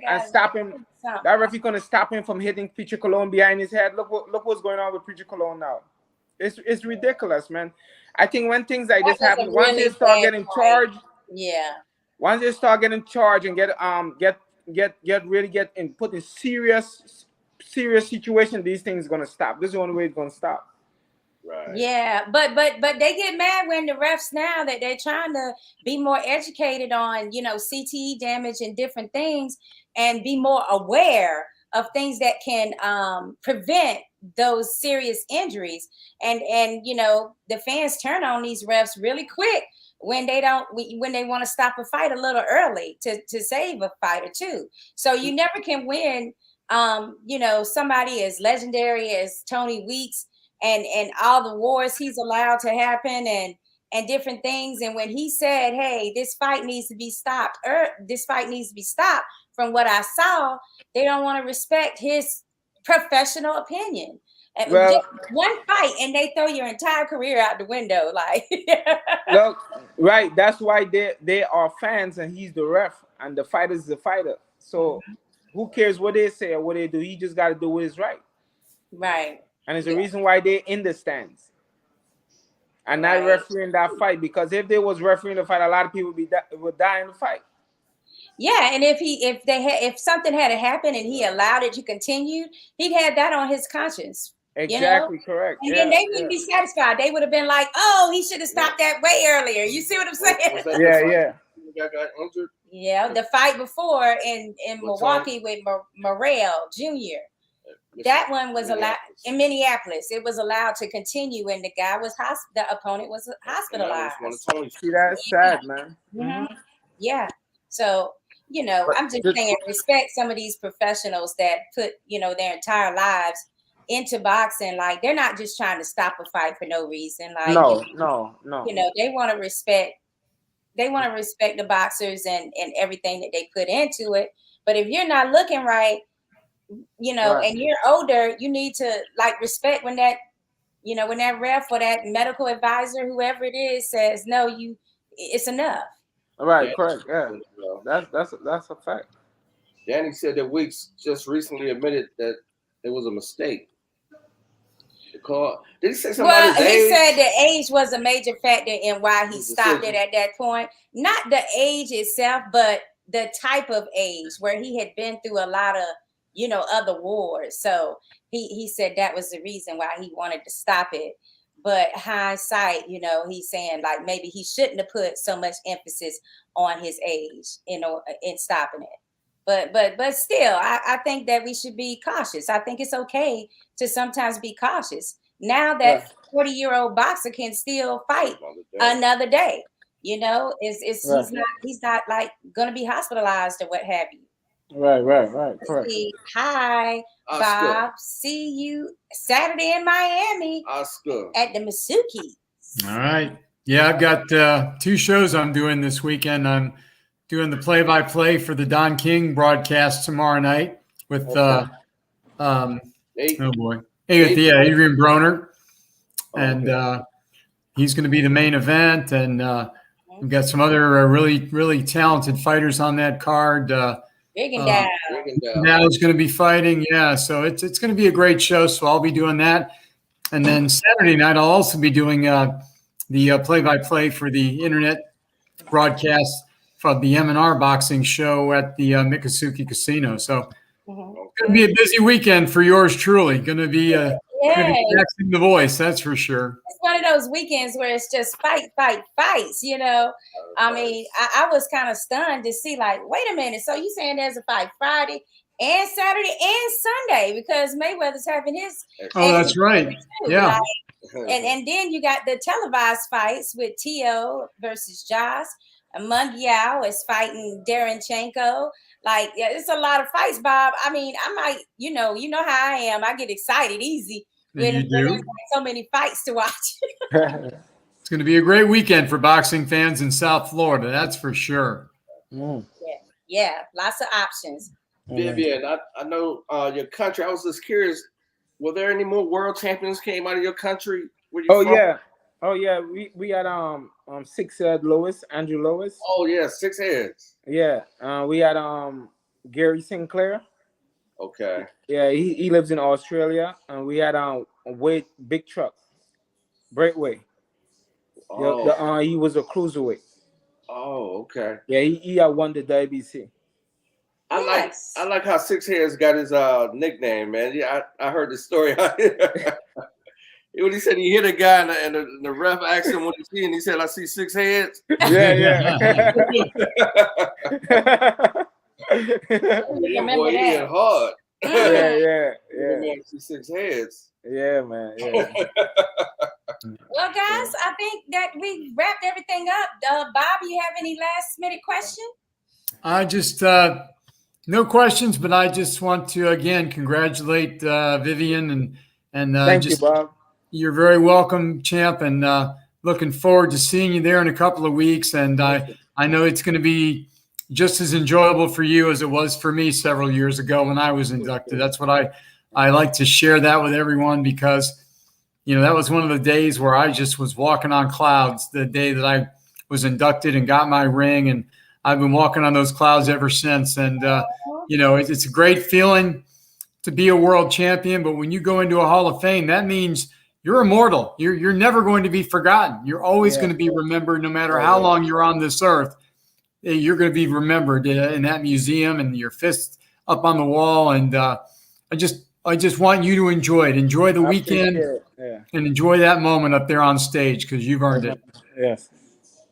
and stop him? That referee gonna stop him from hitting Preacher Cologne behind his head? Look what's going on with Preacher Cologne now. It's ridiculous, man. I think when things like this happen, once they start getting charged, once they start getting charged and put in serious situation, these things are gonna stop. This is the only way it's gonna stop. Right. Yeah, but they get mad when the refs now that they're trying to be more educated on CTE damage and different things, and be more aware of things that can prevent those serious injuries, and the fans turn on these refs really quick when they want to stop a fight a little early to save a fight or two. So you never can win somebody as legendary as Tony Weeks and all the wars he's allowed to happen and different things. And when he said, hey, this fight needs to be stopped, from what I saw, they don't want to respect his professional opinion. Well, just one fight and they throw your entire career out the window. Like, look, right. That's why they are fans and he's the ref and the fighter is the fighter. So who cares what they say or what they do? He just got to do what is right. Right. And it's the reason why they're in the stands and not refereeing that fight. Because if they was refereeing the fight, a lot of people would die in the fight. Yeah, and if something had happened and he allowed it to continue, he'd have that on his conscience. Exactly, correct. And then they wouldn't be satisfied. They would have been like, "Oh, he should have stopped that way earlier." You see what I'm saying? Yeah. Got injured. Yeah, the fight before in Milwaukee with Morrell Jr. That one was allowed in Minneapolis. It was allowed to continue, and the opponent was hospitalized. See, that's sad, man. Mm-hmm. Yeah. So, I'm just saying, respect some of these professionals that put, their entire lives into boxing, like they're not just trying to stop a fight for no reason. Like No, you no, no. know, they want to respect the boxers and everything that they put into it. But if you're not looking right, you know, Right. and you're older, you need to like respect when that, you know, when that ref or that medical advisor, whoever it is, says no, it's enough. Right, Yeah. correct. Yeah, that's a fact. Danny said that Weeks just recently admitted that it was a mistake. The call. Did he say something Well, about his he age? said the age was a major factor in why he His stopped it decision. at that point. Not the age itself, but the type of age where he had been through a lot of, you know, other wars. So he said that was the reason why he wanted to stop it. But hindsight, you know, he's saying like maybe he shouldn't have put so much emphasis on his age, you know, in stopping it. But still, I think that we should be cautious. I think it's okay to sometimes be cautious. Now that 40-year-old boxer can still fight another day, you know, he's not like gonna be hospitalized or what have you. Right, correct. Hi, Oscar. Bob. See you Saturday in Miami Oscar. at the Masuki. All right. Yeah, I've got 2 shows I'm doing this weekend. I'm doing the play-by-play for the Don King broadcast tomorrow night with Hey. Adrian Broner, and okay. he's going to be the main event. And we've got some other really talented fighters on that card. Big and down. Now is going to be fighting. Yeah, so it's going to be a great show. So I'll be doing that, and then Saturday night I'll also be doing the play-by-play for the internet broadcast for the M&R boxing show at the Miccosukee Casino. So it's going to be a busy weekend for yours truly. Going to be taxing the voice, that's for sure. It's one of those weekends where it's just fights, you know. I mean, I was kind of stunned to see like, wait a minute. So you saying there's a fight Friday and Saturday and Sunday because Mayweather's having his. Oh, that's right. Yeah. Like, and then you got the televised fights with Tio versus Josh. Mung Yao is fighting Darenchenko. Like, yeah, it's a lot of fights, Bob. I mean, I might, you know how I am. I get excited easy when there's so many fights to watch. It's going to be a great weekend for boxing fans in South Florida. That's for sure. Yeah, lots of options. Vivian, I know your country. I was just curious. Were there any more world champions came out of your country? Oh yeah. We had 6-head Lewis, Andrew Lewis. Oh yeah, 6 heads. Yeah. We had Gary Sinclair. Okay. Yeah, he lives in Australia, and we had Wade Big Truck, Braithwaite. Oh. He was a cruiserweight. Oh, okay. Yeah, he had won the WBC. I like how 6 heads got his nickname, man. Yeah, I heard the story. When he said he hit a guy and the ref asked him what he see, and he said, "I see 6 heads." Yeah. Boy, he hit hard. Yeah. Man, see 6 heads. Yeah, man. Yeah. Well, guys, I think that we wrapped everything up. Bob, you have any last minute question? I just no questions, but I just want to again congratulate Vivian and thank you, Bob. You're very welcome, champ, and looking forward to seeing you there in a couple of weeks. And I know it's going to be just as enjoyable for you as it was for me several years ago when I was inducted. That's what I like to share that with everyone because, you know, that was one of the days where I just was walking on clouds the day that I was inducted and got my ring. And I've been walking on those clouds ever since. And, you know, it's a great feeling to be a world champion. But when you go into a Hall of Fame, that means you're immortal. You're never going to be forgotten. You're always going to be remembered no matter how long you're on this earth. You're going to be remembered in that museum and your fist up on the wall. And I just want you to enjoy it. Enjoy the weekend and enjoy that moment up there on stage because you've earned it. Yes.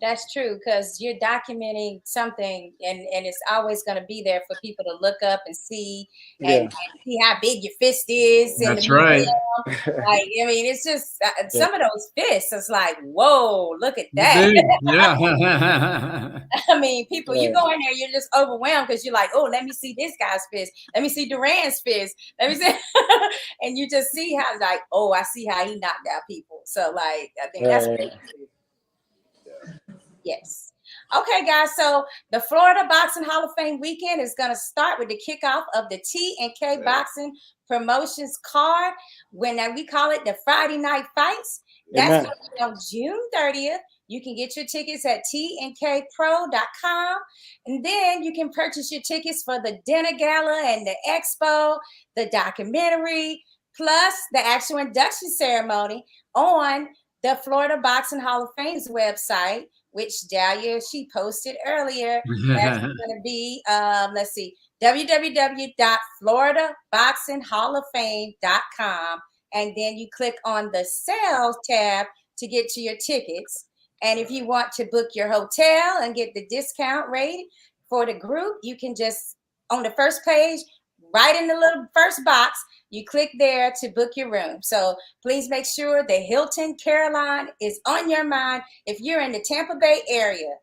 That's true, because you're documenting something, and it's always going to be there for people to look up and see, and see how big your fist is in the That's right. museum. Like, I mean, it's just some of those fists. It's like, whoa, look at that. Big. Yeah. I mean, people, you go in there, you're just overwhelmed because you're like, oh, let me see this guy's fist. Let me see Duran's fist. Let me see, and you just see how, like, oh, I see how he knocked out people. So, like, I think that's crazy. Yes. Okay, guys. So the Florida Boxing Hall of Fame weekend is going to start with the kickoff of the T&K Boxing Promotions card. When we call it the Friday Night Fights. That's going to be on June 30th. You can get your tickets at tnkpro.com. And then you can purchase your tickets for the dinner gala and the expo, the documentary, plus the actual induction ceremony on the Florida Boxing Hall of Fame's website, which Dahlia, she posted earlier. That's going to be, let's see, www.floridaboxinghalloffame.com. And then you click on the sales tab to get to your tickets. And if you want to book your hotel and get the discount rate for the group, you can just, on the first page, right in the little first box, you click there to book your room. So please make sure the Hilton Caroline is on your mind if you're in the Tampa Bay area.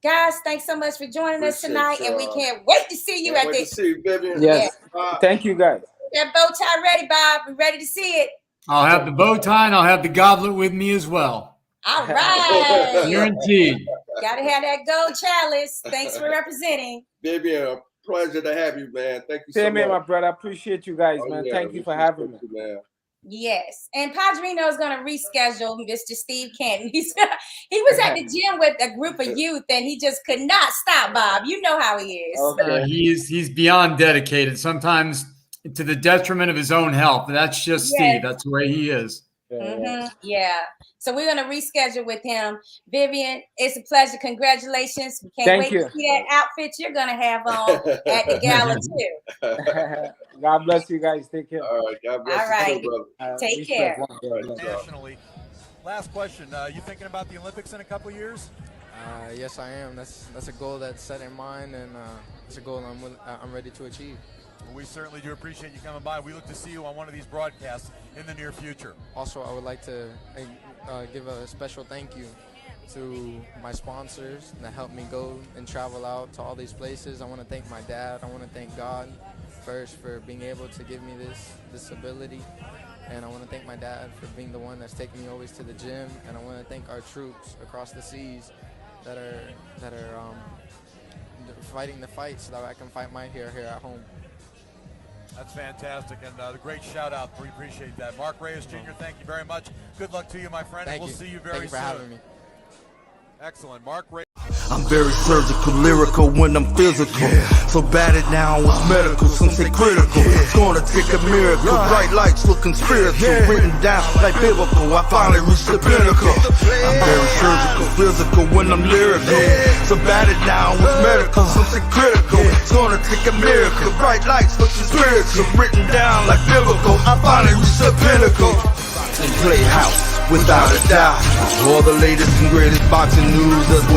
Guys, thanks so much for joining us tonight, and we can't wait to see you at the. See you, Vivian. Yes. Thank you, guys. That bow tie ready, Bob. We're ready to see it. I'll have the bow tie and I'll have the goblet with me as well. All right. Guaranteed. Got to have that gold chalice. Thanks for representing. Vivian, pleasure to have you, man. Thank you so much. Same here, my brother. I appreciate you guys, man. Thank you for having me. Man. Yes. And Padrino is going to reschedule Mr. Steve Canton. He was at the gym with a group of youth, and he just could not stop, Bob. You know how he is. Okay. He's beyond dedicated, sometimes to the detriment of his own health. That's just Steve. That's the way he is. Yeah. So we're going to reschedule with him. Vivian, it's a pleasure. Congratulations. We can't wait to see that outfit you're going to have on at the gala too. God bless you guys. Take care. All right. God bless you. All right. Too, take care. Nationally. Last question. You thinking about the Olympics in a couple of years? Yes, I am. That's a goal that's set in mind, and it's a goal I'm ready to achieve. Well, we certainly do appreciate you coming by. We look to see you on one of these broadcasts in the near future. Also, I would like to give a special thank you to my sponsors that helped me go and travel out to all these places. I want to thank my dad. I want to thank God first for being able to give me this ability. And I want to thank my dad for being the one that's taking me always to the gym. And I want to thank our troops across the seas that are fighting the fight so that I can fight my here at home. That's fantastic, and a great shout out. We appreciate that. Mark Reyes Jr., thank you very much. Good luck to you, my friend, and we'll see you very soon. Thank you for having me. Excellent. Mark Reyes. I'm very surgical, lyrical when I'm physical. So bad it now is medical, some say critical. It's gonna take a miracle. Bright lights looking spiritual, written down like biblical. I finally reached the pinnacle. I'm very surgical, physical when I'm lyrical. So bad it now is medical, some say critical. It's gonna take a miracle. Bright lights looking spiritual, written down like biblical. I finally reached the pinnacle. And Playhouse, without a doubt. All the latest and greatest boxing news. That's